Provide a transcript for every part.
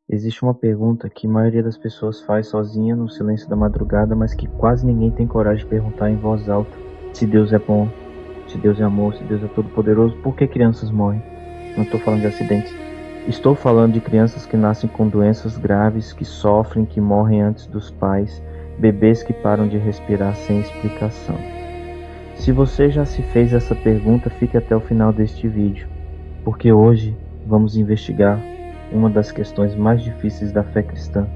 Existe uma pergunta que a maioria das pessoas faz sozinha no silêncio da madrugada, mas que quase ninguém tem coragem de perguntar em voz alta. Se Deus é bom, se Deus é amor, se Deus é todo-poderoso, por que crianças morrem? Não estou falando de acidentes. Estou falando de crianças que nascem com doenças graves, que sofrem, que morrem antes dos pais, bebês que param de respirar sem explicação. Se você já se fez essa pergunta, fique até o final deste vídeo, porque hoje vamos investigar uma das questões mais difíceis da fé cristã,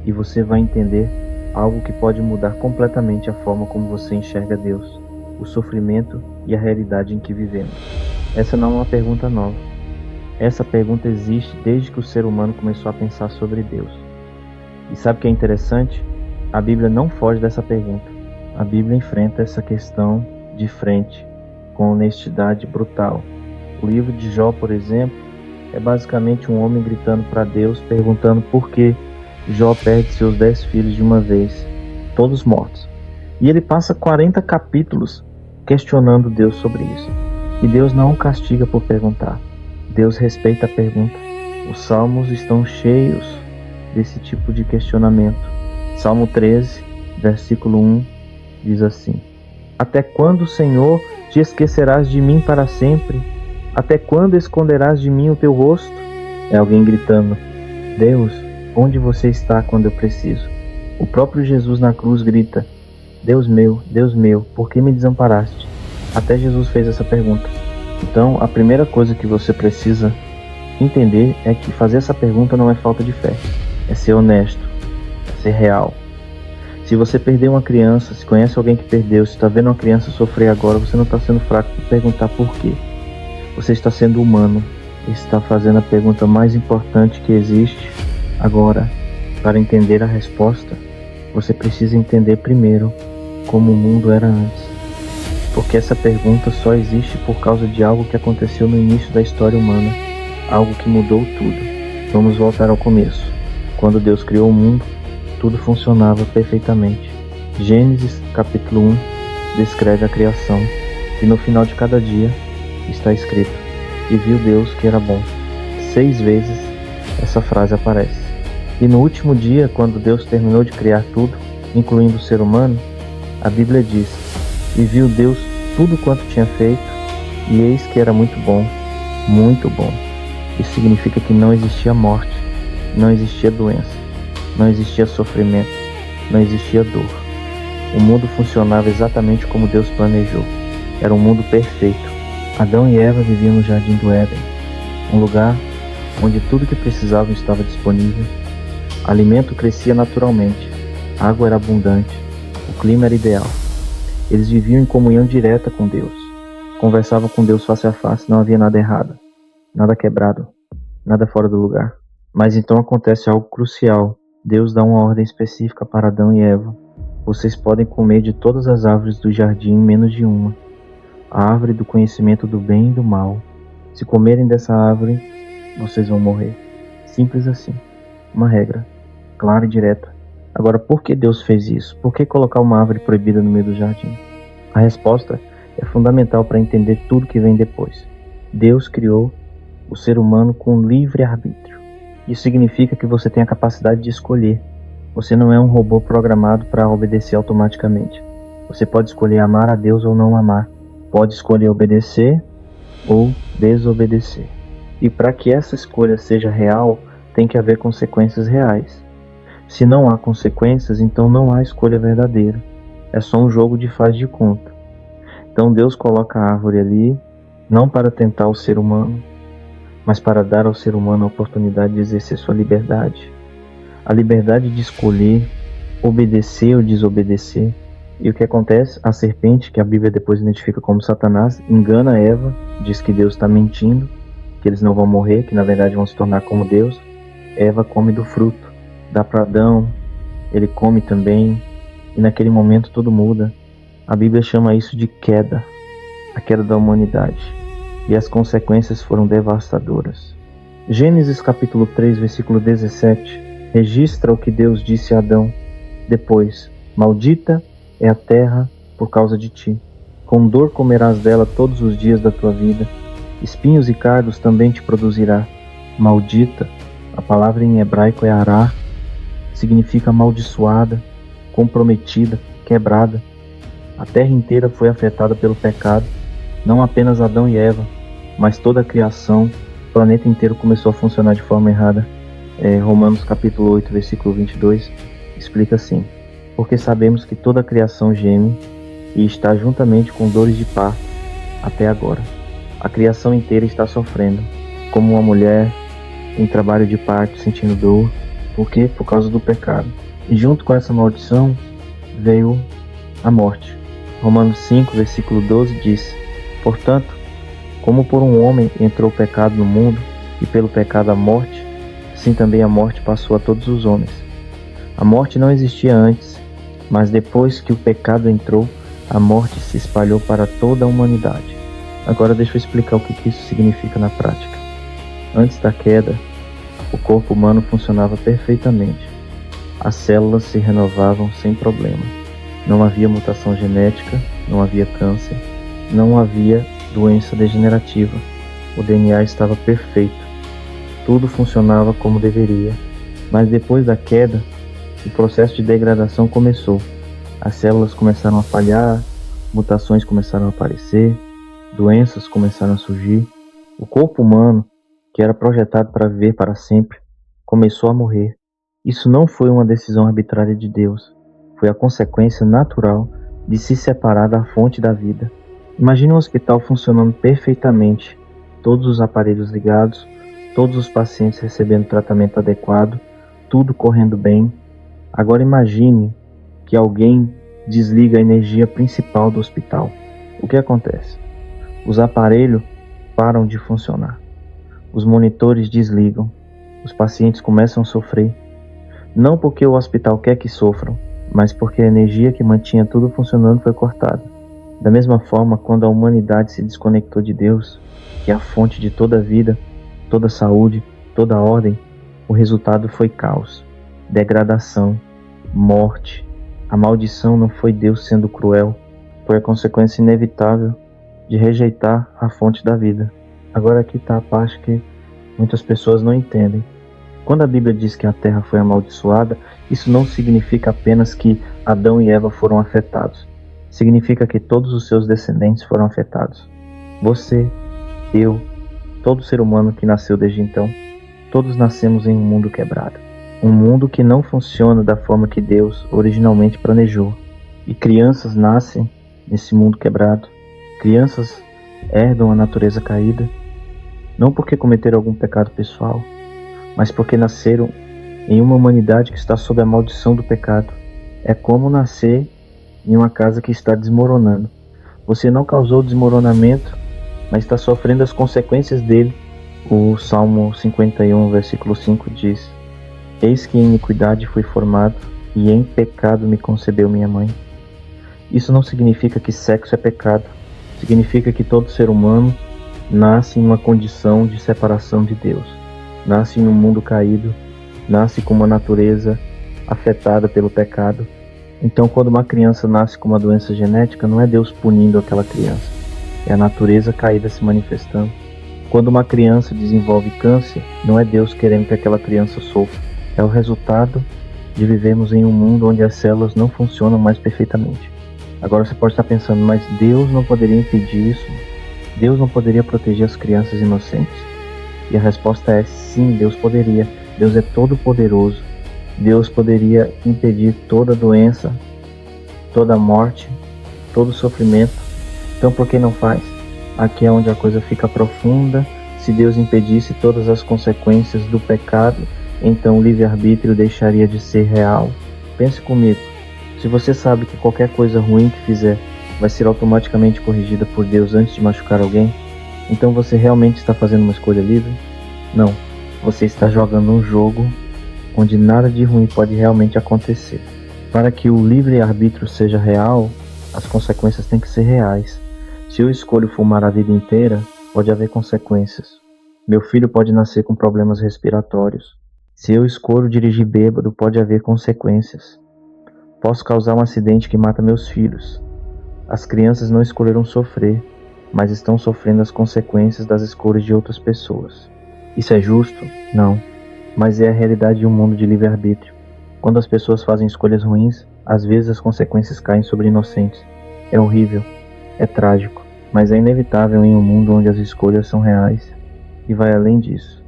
e você vai entender algo que pode mudar completamente a forma como você enxerga Deus, o sofrimento e a realidade em que vivemos. Essa não é uma pergunta nova. Essa pergunta existe desde que o ser humano começou a pensar sobre Deus. E sabe o que é interessante? A Bíblia não foge dessa pergunta. A Bíblia enfrenta essa questão de frente, com honestidade brutal. O livro de Jó, por exemplo, é basicamente um homem gritando para Deus, perguntando por que Jó perde seus 10 filhos de uma vez, todos mortos. E ele passa 40 capítulos questionando Deus sobre isso. E Deus não o castiga por perguntar. Deus respeita a pergunta. Os salmos estão cheios desse tipo de questionamento. Salmo 13, versículo 1, diz assim: Até quando, Senhor, te esquecerás de mim para sempre? Até quando esconderás de mim o teu rosto? É alguém gritando: Deus, onde você está quando eu preciso? O próprio Jesus na cruz grita: Deus meu, por que me desamparaste? Até Jesus fez essa pergunta. Então, a primeira coisa que você precisa entender é que fazer essa pergunta não é falta de fé, é ser honesto, é ser real. Se você perdeu uma criança, se conhece alguém que perdeu, se está vendo uma criança sofrer agora, você não está sendo fraco por perguntar por quê. Você está sendo humano e está fazendo a pergunta mais importante que existe. Agora, para entender a resposta, você precisa entender primeiro como o mundo era antes. Porque essa pergunta só existe por causa de algo que aconteceu no início da história humana, algo que mudou tudo. Vamos voltar ao começo. Quando Deus criou o mundo, tudo funcionava perfeitamente. Gênesis capítulo 1 descreve a criação, e no final de cada dia está escrito: E viu Deus que era bom. 6 vezes essa frase aparece. E no último dia, quando Deus terminou de criar tudo, incluindo o ser humano, a Bíblia diz: E viu Deus tudo quanto tinha feito, e eis que era muito bom, muito bom. Isso significa que não existia morte, não existia doença, não existia sofrimento, não existia dor. O mundo funcionava exatamente como Deus planejou. Era um mundo perfeito. Adão e Eva viviam no jardim do Éden, um lugar onde tudo que precisavam estava disponível. Alimento crescia naturalmente, água era abundante, o clima era ideal. Eles viviam em comunhão direta com Deus. Conversavam com Deus face a face, não havia nada errado, nada quebrado, nada fora do lugar. Mas então acontece algo crucial. Deus dá uma ordem específica para Adão e Eva. Vocês podem comer de todas as árvores do jardim, menos de uma, a árvore do conhecimento do bem e do mal. Se comerem dessa árvore, vocês vão morrer. Simples assim. Uma regra, clara e direta. Agora, por que Deus fez isso? Por que colocar uma árvore proibida no meio do jardim? A resposta é fundamental para entender tudo que vem depois. Deus criou o ser humano com livre arbítrio. Isso significa que você tem a capacidade de escolher. Você não é um robô programado para obedecer automaticamente. Você pode escolher amar a Deus ou não amar. Pode escolher obedecer ou desobedecer. E para que essa escolha seja real, tem que haver consequências reais. Se não há consequências, então não há escolha verdadeira. É só um jogo de faz de conta. Então Deus coloca a árvore ali, não para tentar o ser humano, mas para dar ao ser humano a oportunidade de exercer sua liberdade. A liberdade de escolher, obedecer ou desobedecer. E o que acontece? A serpente, que a Bíblia depois identifica como Satanás, engana Eva, diz que Deus está mentindo, que eles não vão morrer, que na verdade vão se tornar como Deus. Eva come do fruto, dá para Adão, ele come também, e naquele momento tudo muda. A Bíblia chama isso de queda, a queda da humanidade, e as consequências foram devastadoras. Gênesis capítulo 3, versículo 17, registra o que Deus disse a Adão depois: Maldita é a terra por causa de ti. Com dor comerás dela todos os dias da tua vida. Espinhos e cardos também te produzirá. Maldita A palavra em hebraico é ará, significa amaldiçoada, comprometida, quebrada. A terra inteira foi afetada pelo pecado, não apenas Adão e Eva, mas toda a criação, o planeta inteiro começou a funcionar de forma errada. Romanos capítulo 8, versículo 22, explica assim: porque sabemos que toda a criação geme e está juntamente com dores de parto até agora. A criação inteira está sofrendo, como uma mulher em trabalho de parto sentindo dor. Por quê? Por causa do pecado. E junto com essa maldição veio a morte. Romanos 5, versículo 12 diz: portanto, como por um homem entrou o pecado no mundo, e pelo pecado a morte, assim também a morte passou a todos os homens. A morte não existia antes, mas depois que o pecado entrou, a morte se espalhou para toda a humanidade. Agora deixa eu explicar o que isso significa na prática. Antes da queda, o corpo humano funcionava perfeitamente. As células se renovavam sem problema. Não havia mutação genética, não havia câncer, não havia doença degenerativa. O DNA estava perfeito. Tudo funcionava como deveria. Mas depois da queda, o processo de degradação começou. As células começaram a falhar, mutações começaram a aparecer, doenças começaram a surgir. O corpo humano, que era projetado para viver para sempre, começou a morrer. Isso não foi uma decisão arbitrária de Deus. Foi a consequência natural de se separar da fonte da vida. Imagine um hospital funcionando perfeitamente, todos os aparelhos ligados, todos os pacientes recebendo tratamento adequado, tudo correndo bem. Agora imagine que alguém desliga a energia principal do hospital. O que acontece? Os aparelhos param de funcionar. Os monitores desligam. Os pacientes começam a sofrer. Não porque o hospital quer que sofram, mas porque a energia que mantinha tudo funcionando foi cortada. Da mesma forma, quando a humanidade se desconectou de Deus, que é a fonte de toda a vida, toda a saúde, toda a ordem, o resultado foi caos, degradação, morte. A maldição não foi Deus sendo cruel, foi a consequência inevitável de rejeitar a fonte da vida. Agora aqui está a parte que muitas pessoas não entendem. Quando a Bíblia diz que a terra foi amaldiçoada, isso não significa apenas que Adão e Eva foram afetados. Significa que todos os seus descendentes foram afetados. Você, eu, todo ser humano que nasceu desde então, todos nascemos em um mundo quebrado. Um mundo que não funciona da forma que Deus originalmente planejou. E crianças nascem nesse mundo quebrado. Crianças herdam a natureza caída, não porque cometeram algum pecado pessoal, mas porque nasceram em uma humanidade que está sob a maldição do pecado. É como nascer em uma casa que está desmoronando. Você não causou desmoronamento, mas está sofrendo as consequências dele. O Salmo 51, versículo 5 diz: eis que em iniquidade fui formado, e em pecado me concebeu minha mãe. Isso não significa que sexo é pecado. Significa que todo ser humano nasce em uma condição de separação de Deus. Nasce em um mundo caído, nasce com uma natureza afetada pelo pecado. Então, quando uma criança nasce com uma doença genética, não é Deus punindo aquela criança, é a natureza caída se manifestando. Quando uma criança desenvolve câncer, não é Deus querendo que aquela criança sofra, é o resultado de vivermos em um mundo onde as células não funcionam mais perfeitamente. Agora você pode estar pensando, mas Deus não poderia impedir isso? Deus não poderia proteger as crianças inocentes? E a resposta é sim, Deus poderia. Deus é todo poderoso. Deus poderia impedir toda doença, toda morte, todo sofrimento. Então por que não faz? Aqui é onde a coisa fica profunda. Se Deus impedisse todas as consequências do pecado, então o livre-arbítrio deixaria de ser real. Pense comigo. Se você sabe que qualquer coisa ruim que fizer vai ser automaticamente corrigida por Deus antes de machucar alguém, então você realmente está fazendo uma escolha livre? Não. Você está jogando um jogo onde nada de ruim pode realmente acontecer. Para que o livre-arbítrio seja real, as consequências têm que ser reais. Se eu escolho fumar a vida inteira, pode haver consequências. Meu filho pode nascer com problemas respiratórios. Se eu escolho dirigir bêbado, pode haver consequências. Posso causar um acidente que mata meus filhos. As crianças não escolheram sofrer, mas estão sofrendo as consequências das escolhas de outras pessoas. Isso é justo? Não. mas é a realidade de um mundo de livre-arbítrio. Quando as pessoas fazem escolhas ruins, às vezes as consequências caem sobre inocentes. É horrível, é trágico, mas é inevitável em um mundo onde as escolhas são reais e vai além disso.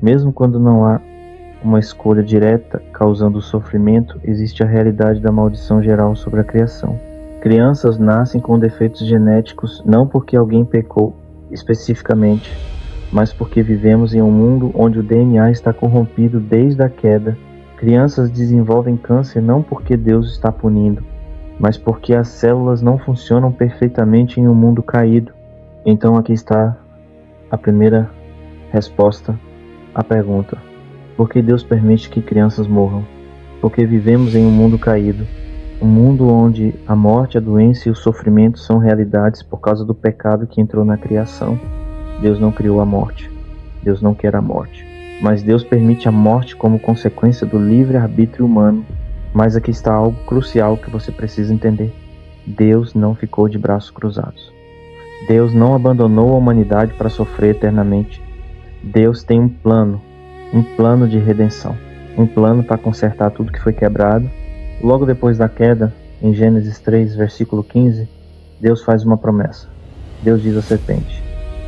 Mesmo quando não há uma escolha direta causando sofrimento, existe a realidade da maldição geral sobre a criação. Crianças nascem com defeitos genéticos não porque alguém pecou especificamente, mas porque vivemos em um mundo onde o DNA está corrompido desde a queda. Crianças desenvolvem câncer não porque Deus está punindo, mas porque as células não funcionam perfeitamente em um mundo caído. Então aqui está a primeira resposta à pergunta: por que Deus permite que crianças morram? Porque vivemos em um mundo caído, um mundo onde a morte, a doença e o sofrimento são realidades por causa do pecado que entrou na criação. Deus não criou a morte, Deus não quer a morte, mas Deus permite a morte como consequência do livre-arbítrio humano. Mas aqui está algo crucial que você precisa entender: Deus não ficou de braços cruzados. Deus não abandonou a humanidade para sofrer eternamente. Deus tem um plano de redenção, um plano para consertar tudo que foi quebrado. Logo depois da queda, em Gênesis 3, versículo 15, Deus faz uma promessa. Deus diz à serpente: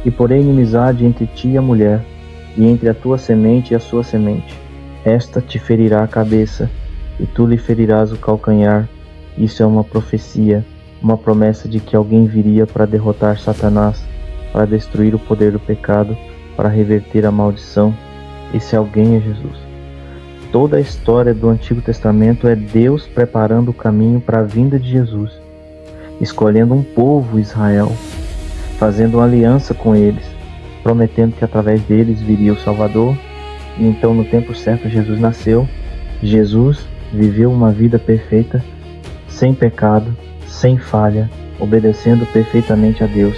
e porém inimizade entre ti e a mulher, e entre a tua semente e a sua semente. Esta te ferirá a cabeça, e tu lhe ferirás o calcanhar. Isso é uma profecia, uma promessa de que alguém viria para derrotar Satanás, para destruir o poder do pecado, para reverter a maldição. Esse alguém é Jesus. Toda a história do Antigo Testamento é Deus preparando o caminho para a vinda de Jesus, escolhendo um povo, Israel, fazendo uma aliança com eles, prometendo que através deles viria o Salvador. E então, no tempo certo, Jesus nasceu. Jesus viveu uma vida perfeita, sem pecado, sem falha, obedecendo perfeitamente a Deus,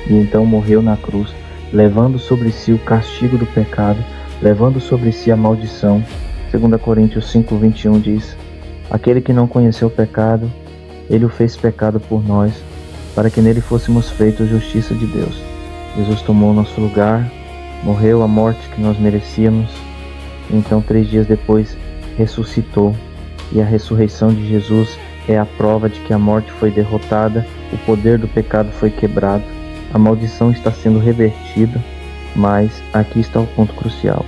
e então morreu na cruz, levando sobre si o castigo do pecado, levando sobre si a maldição. 2 Coríntios 5:21 diz: aquele que não conheceu o pecado, ele o fez pecado por nós, para que nele fôssemos feitos justiça de Deus. Jesus tomou nosso lugar, morreu a morte que nós merecíamos, e então 3 dias depois ressuscitou. E a ressurreição de Jesus é a prova de que a morte foi derrotada, o poder do pecado foi quebrado, a maldição está sendo revertida. Mas aqui está o ponto crucial: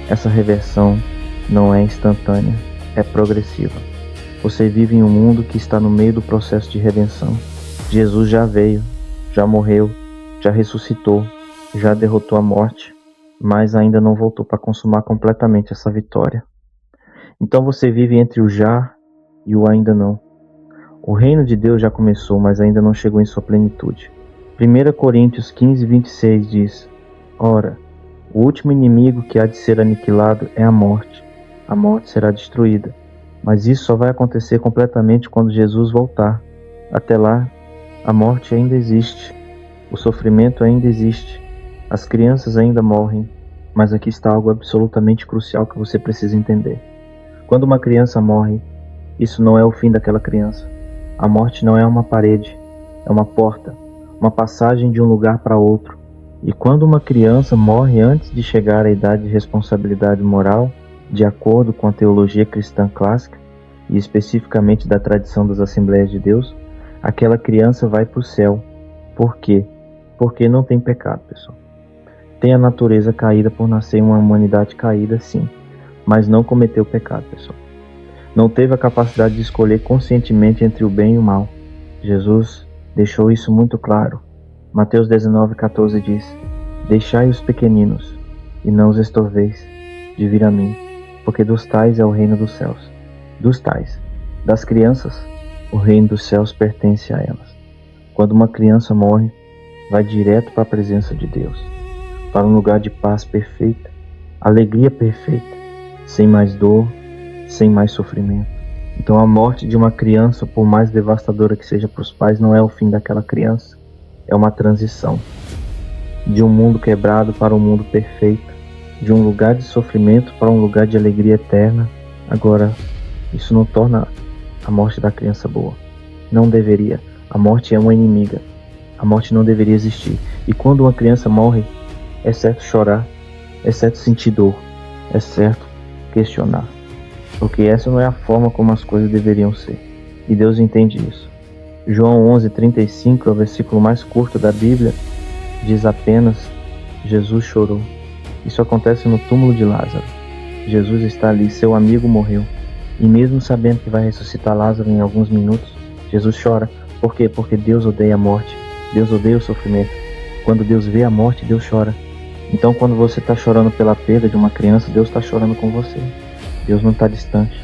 essa reversão não é instantânea, é progressiva. Você vive em um mundo que está no meio do processo de redenção. Jesus já veio, já morreu, já ressuscitou, já derrotou a morte, mas ainda não voltou para consumar completamente essa vitória. Então você vive entre o já e o ainda não. O reino de Deus já começou, mas ainda não chegou em sua plenitude. 1 Coríntios 15:26 diz: ora, o último inimigo que há de ser aniquilado é a morte. A morte será destruída, mas isso só vai acontecer completamente quando Jesus voltar. Até lá, a morte ainda existe, o sofrimento ainda existe, as crianças ainda morrem, mas aqui está algo absolutamente crucial que você precisa entender. Quando uma criança morre, isso não é o fim daquela criança. A morte não é uma parede, é uma porta, uma passagem de um lugar para outro. E quando uma criança morre antes de chegar à idade de responsabilidade moral, de acordo com a teologia cristã clássica, e especificamente da tradição das Assembleias de Deus, aquela criança vai para o céu. Por quê? Porque não tem pecado, pessoal. Tem a natureza caída por nascer em uma humanidade caída, sim, mas não cometeu pecado, pessoal. Não teve a capacidade de escolher conscientemente entre o bem e o mal. Jesus deixou isso muito claro. Mateus 19:14 diz: deixai os pequeninos, e não os estorveis de vir a mim, porque dos tais é o reino dos céus. Dos tais, das crianças, o reino dos céus pertence a elas. Quando uma criança morre, vai direto para a presença de Deus, para um lugar de paz perfeita, alegria perfeita, sem mais dor, sem mais sofrimento. Então a morte de uma criança, por mais devastadora que seja para os pais, não é o fim daquela criança. É uma transição de um mundo quebrado para um mundo perfeito, de um lugar de sofrimento para um lugar de alegria eterna. Agora, isso não torna a morte da criança boa. Não deveria. A morte é uma inimiga. A morte não deveria existir. E quando uma criança morre, é certo chorar, é certo sentir dor, é certo questionar, porque essa não é a forma como as coisas deveriam ser. E Deus entende isso. João 11:35 é o versículo mais curto da Bíblia, diz apenas: Jesus chorou. Isso acontece no túmulo de Lázaro. Jesus está ali, seu amigo morreu. E mesmo sabendo que vai ressuscitar Lázaro em alguns minutos, Jesus chora. Por quê? Porque Deus odeia a morte. Deus odeia o sofrimento. Quando Deus vê a morte, Deus chora. Então, quando você está chorando pela perda de uma criança, Deus está chorando com você. Deus não está distante,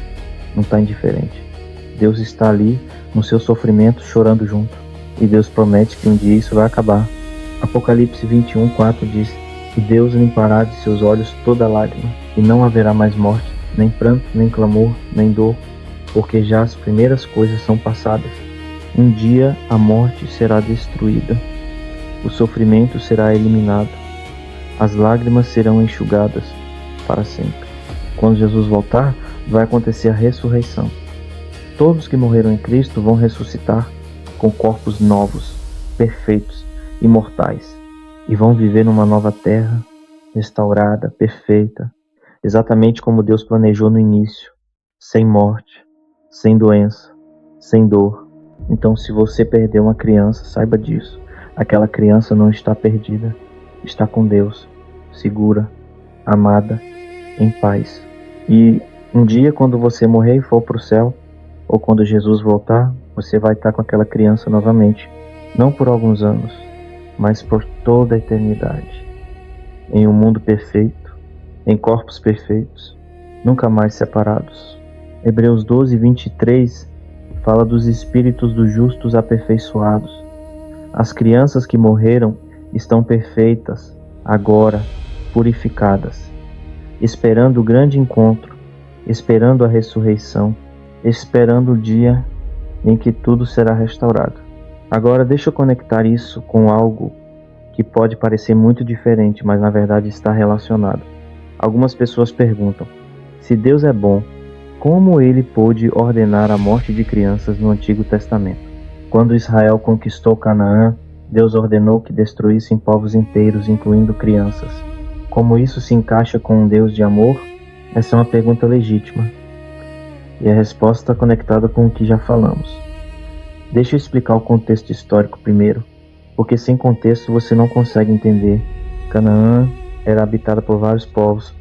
não está indiferente. Deus está ali no seu sofrimento, chorando junto. E Deus promete que um dia isso vai acabar. Apocalipse 21:4 diz: E Deus limpará de seus olhos toda lágrima, e não haverá mais morte, nem pranto, nem clamor, nem dor, porque já as primeiras coisas são passadas. Um dia a morte será destruída, o sofrimento será eliminado, as lágrimas serão enxugadas para sempre. Quando Jesus voltar, vai acontecer a ressurreição. Todos que morreram em Cristo vão ressuscitar com corpos novos, perfeitos, imortais, e vão viver numa nova terra, restaurada, perfeita, exatamente como Deus planejou no início, sem morte, sem doença, sem dor. Então, se você perdeu uma criança, saiba disso. Aquela criança não está perdida, está com Deus, segura, amada, em paz. E um dia, quando você morrer e for para o céu, ou quando Jesus voltar, você vai estar com aquela criança novamente, não por alguns anos, mas por toda a eternidade, em um mundo perfeito, em corpos perfeitos, nunca mais separados. Hebreus 12:23 fala dos espíritos dos justos aperfeiçoados. As crianças que morreram estão perfeitas, agora, purificadas, esperando o grande encontro, esperando a ressurreição, esperando o dia em que tudo será restaurado. Agora deixa eu conectar isso com algo que pode parecer muito diferente, mas na verdade está relacionado. Algumas pessoas perguntam: se Deus é bom, como ele pôde ordenar a morte de crianças no Antigo Testamento? Quando Israel conquistou Canaã, Deus ordenou que destruíssem povos inteiros, incluindo crianças. Como isso se encaixa com um Deus de amor? Essa é uma pergunta legítima. E a resposta está conectada com o que já falamos. Deixa eu explicar o contexto histórico primeiro, porque sem contexto você não consegue entender. Canaã era habitada por vários povos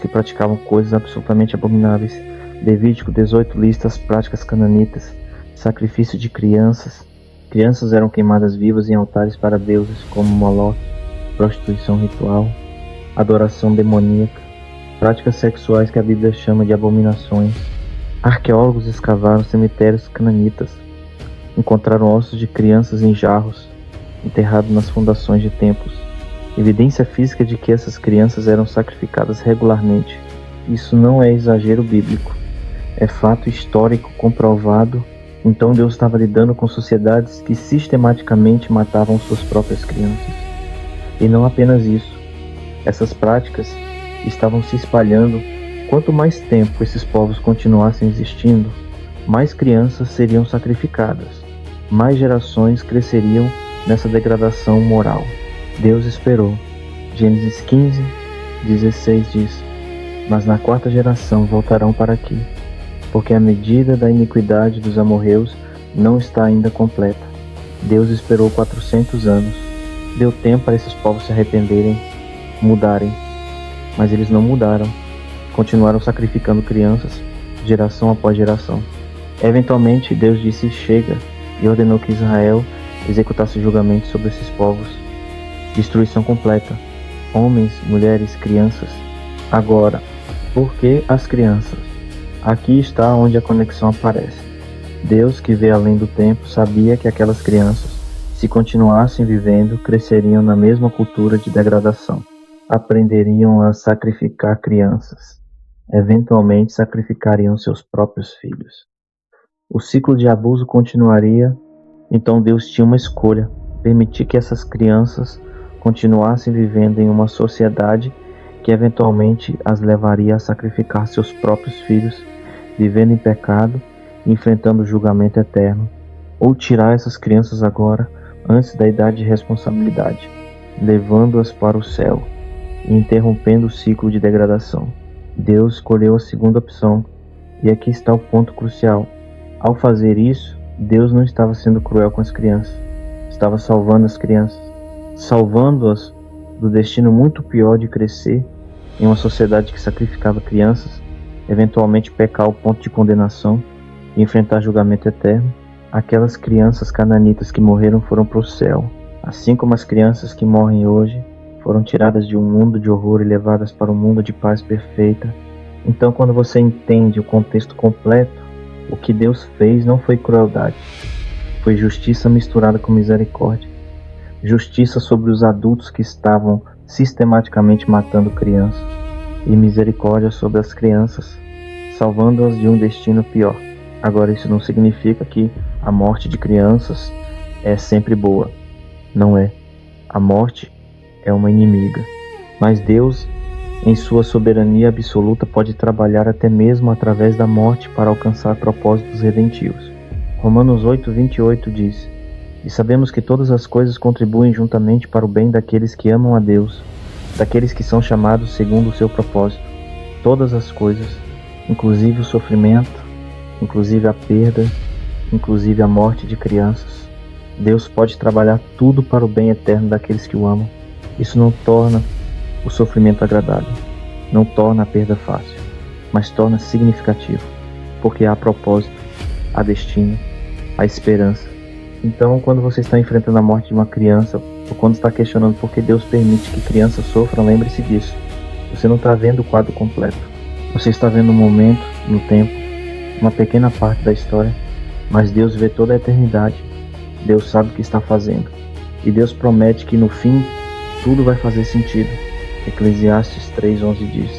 que praticavam coisas absolutamente abomináveis. Levítico 18 lista as práticas cananitas: sacrifício de crianças. Crianças eram queimadas vivas em altares para deuses como Moloque, prostituição ritual, adoração demoníaca, práticas sexuais que a Bíblia chama de abominações. Arqueólogos escavaram cemitérios cananitas, encontraram ossos de crianças em jarros, enterrados nas fundações de templos. Evidência física de que essas crianças eram sacrificadas regularmente. Isso não é exagero bíblico, é fato histórico comprovado. Então Deus estava lidando com sociedades que sistematicamente matavam suas próprias crianças. E não apenas isso, essas práticas estavam se espalhando. Quanto mais tempo esses povos continuassem existindo, mais crianças seriam sacrificadas, mais gerações cresceriam nessa degradação moral. Deus esperou. Gênesis 15:16 diz: Mas na quarta geração voltarão para aqui, porque a medida da iniquidade dos amorreus não está ainda completa. Deus esperou 400 anos. Deu tempo para esses povos se arrependerem, mudarem. Mas eles não mudaram. Continuaram sacrificando crianças, geração após geração. Eventualmente, Deus disse: chega, e ordenou que Israel executasse julgamento sobre esses povos. Destruição completa. Homens, mulheres, crianças. Agora, por que as crianças? Aqui está onde a conexão aparece. Deus, que vê além do tempo, sabia que aquelas crianças, se continuassem vivendo, cresceriam na mesma cultura de degradação. Aprenderiam a sacrificar crianças. Eventualmente sacrificariam seus próprios filhos. O ciclo de abuso continuaria. Então Deus tinha uma escolha: permitir que essas crianças continuassem vivendo em uma sociedade que eventualmente as levaria a sacrificar seus próprios filhos, vivendo em pecado e enfrentando o julgamento eterno, ou tirar essas crianças agora, antes da idade de responsabilidade, levando-as para o céu e interrompendo o ciclo de degradação. Deus escolheu a segunda opção, e aqui está o ponto crucial. Ao fazer isso, Deus não estava sendo cruel com as crianças, estava salvando as crianças, salvando-as do destino muito pior de crescer em uma sociedade que sacrificava crianças, eventualmente pecar ao ponto de condenação e enfrentar julgamento eterno. Aquelas crianças cananitas que morreram foram para o céu, assim como as crianças que morrem hoje foram tiradas de um mundo de horror e levadas para um mundo de paz perfeita. Então, quando você entende o contexto completo, o que Deus fez não foi crueldade, foi justiça misturada com misericórdia. Justiça sobre os adultos que estavam sistematicamente matando crianças, e misericórdia sobre as crianças, salvando-as de um destino pior. Agora, isso não significa que a morte de crianças é sempre boa. Não é. A morte é uma inimiga. Mas Deus, em sua soberania absoluta, pode trabalhar até mesmo através da morte para alcançar propósitos redentivos. Romanos 8:28 diz: E sabemos que todas as coisas contribuem juntamente para o bem daqueles que amam a Deus, daqueles que são chamados segundo o seu propósito. Todas as coisas, inclusive o sofrimento, inclusive a perda, inclusive a morte de crianças. Deus pode trabalhar tudo para o bem eterno daqueles que o amam. Isso não torna o sofrimento agradável, não torna a perda fácil, mas torna significativo, porque há propósito, há destino, há esperança. Então, quando você está enfrentando a morte de uma criança, ou quando está questionando por que Deus permite que crianças sofram, lembre-se disso. Você não está vendo o quadro completo. Você está vendo um momento, no tempo, uma pequena parte da história, mas Deus vê toda a eternidade. Deus sabe o que está fazendo. E Deus promete que no fim, tudo vai fazer sentido. Eclesiastes 3:11 diz: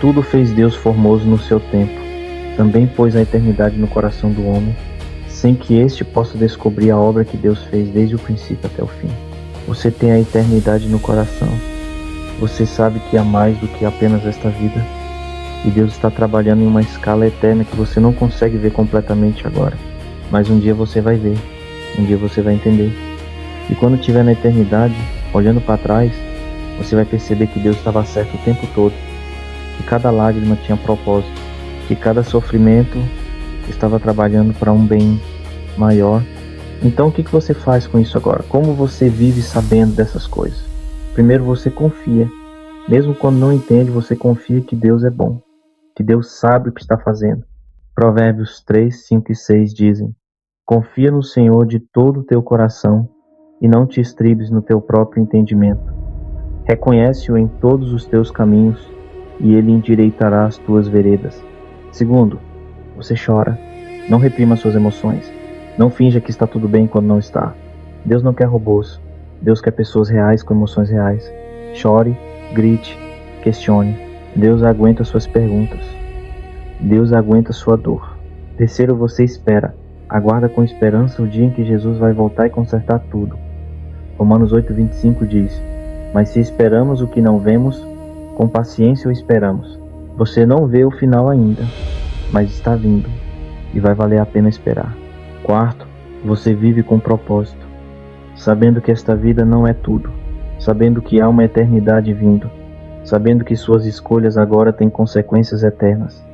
Tudo fez Deus formoso no seu tempo. Também pôs a eternidade no coração do homem, sem que este possa descobrir a obra que Deus fez desde o princípio até o fim. Você tem a eternidade no coração. Você sabe que há mais do que apenas esta vida. E Deus está trabalhando em uma escala eterna que você não consegue ver completamente agora. Mas um dia você vai ver. Um dia você vai entender. E quando estiver na eternidade, olhando para trás, você vai perceber que Deus estava certo o tempo todo. Que cada lágrima tinha propósito. Que cada sofrimento estava trabalhando para um bem maior. Então o que você faz com isso agora? Como você vive sabendo dessas coisas? Primeiro, você confia. Mesmo quando não entende, você confia que Deus é bom, que Deus sabe o que está fazendo. Provérbios 3, 5 e 6 dizem: Confia no Senhor de todo o teu coração e não te estribes no teu próprio entendimento. Reconhece-o em todos os teus caminhos e ele endireitará as tuas veredas. Segundo, você chora. Não reprima suas emoções. Não finja que está tudo bem quando não está. Deus não quer robôs. Deus quer pessoas reais com emoções reais. Chore, grite, questione. Deus aguenta suas perguntas. Deus aguenta sua dor. Terceiro, você espera. Aguarda com esperança o dia em que Jesus vai voltar e consertar tudo. Romanos 8:25 diz: Mas se esperamos o que não vemos, com paciência o esperamos. Você não vê o final ainda, mas está vindo e vai valer a pena esperar. Quarto, você vive com propósito, sabendo que esta vida não é tudo, sabendo que há uma eternidade vindo, sabendo que suas escolhas agora têm consequências eternas.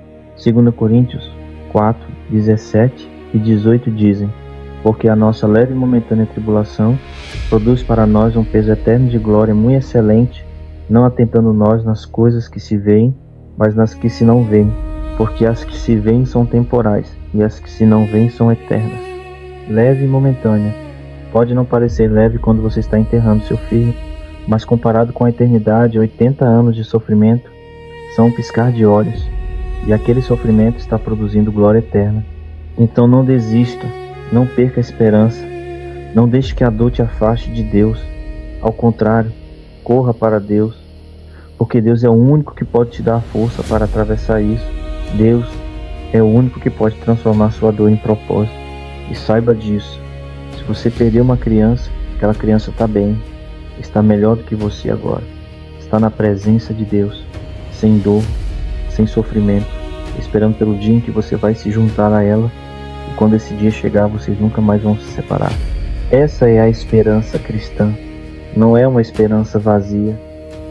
2 Coríntios 4, 17 e 18 dizem: Porque a nossa leve e momentânea tribulação produz para nós um peso eterno de glória muito excelente, não atentando nós nas coisas que se veem, mas nas que se não veem, porque as que se veem são temporais, e as que se não veem são eternas. Leve e momentânea. Pode não parecer leve quando você está enterrando seu filho, mas comparado com a eternidade, 80 anos de sofrimento são um piscar de olhos, e aquele sofrimento está produzindo glória eterna. Então não desista, não perca a esperança, não deixe que a dor te afaste de Deus. Ao contrário, corra para Deus, porque Deus é o único que pode te dar a força para atravessar isso. Deus é o único que pode transformar sua dor em propósito. E saiba disso. Se você perdeu uma criança, aquela criança está bem, está melhor do que você agora. Está na presença de Deus, sem dor, sem sofrimento, esperando pelo dia em que você vai se juntar a ela, e quando esse dia chegar, vocês nunca mais vão se separar. Essa é a esperança cristã. Não é uma esperança vazia,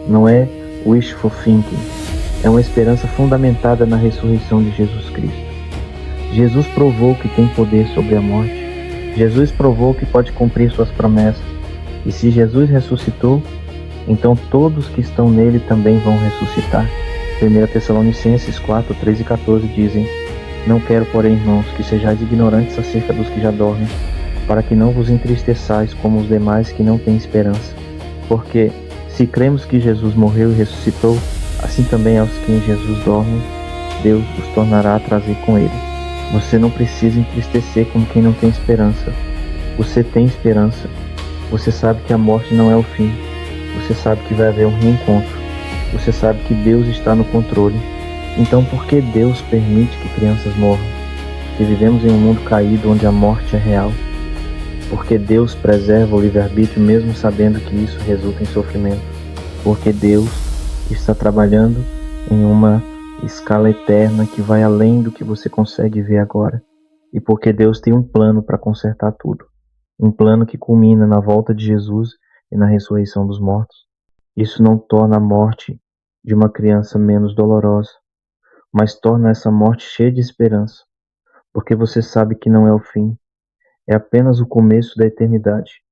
não é wishful thinking. É uma esperança fundamentada na ressurreição de Jesus Cristo. Jesus provou que tem poder sobre a morte. Jesus provou que pode cumprir suas promessas. E se Jesus ressuscitou, então todos que estão nele também vão ressuscitar. 1 Tessalonicenses 4, 13 e 14 dizem: Não quero, porém, irmãos, que sejais ignorantes acerca dos que já dormem, para que não vos entristeçais como os demais que não têm esperança. Porque, se cremos que Jesus morreu e ressuscitou, assim também aos que em Jesus dormem, Deus os tornará a trazer com ele. Você não precisa entristecer como quem não tem esperança. Você tem esperança. Você sabe que a morte não é o fim. Você sabe que vai haver um reencontro. Você sabe que Deus está no controle. Então, por que Deus permite que crianças morram? Que vivemos em um mundo caído onde a morte é real. Porque Deus preserva o livre-arbítrio mesmo sabendo que isso resulta em sofrimento. Porque Deus está trabalhando em uma escala eterna que vai além do que você consegue ver agora. E porque Deus tem um plano para consertar tudo. Um plano que culmina na volta de Jesus e na ressurreição dos mortos. Isso não torna a morte de uma criança menos dolorosa, mas torna essa morte cheia de esperança, porque você sabe que não é o fim, é apenas o começo da eternidade.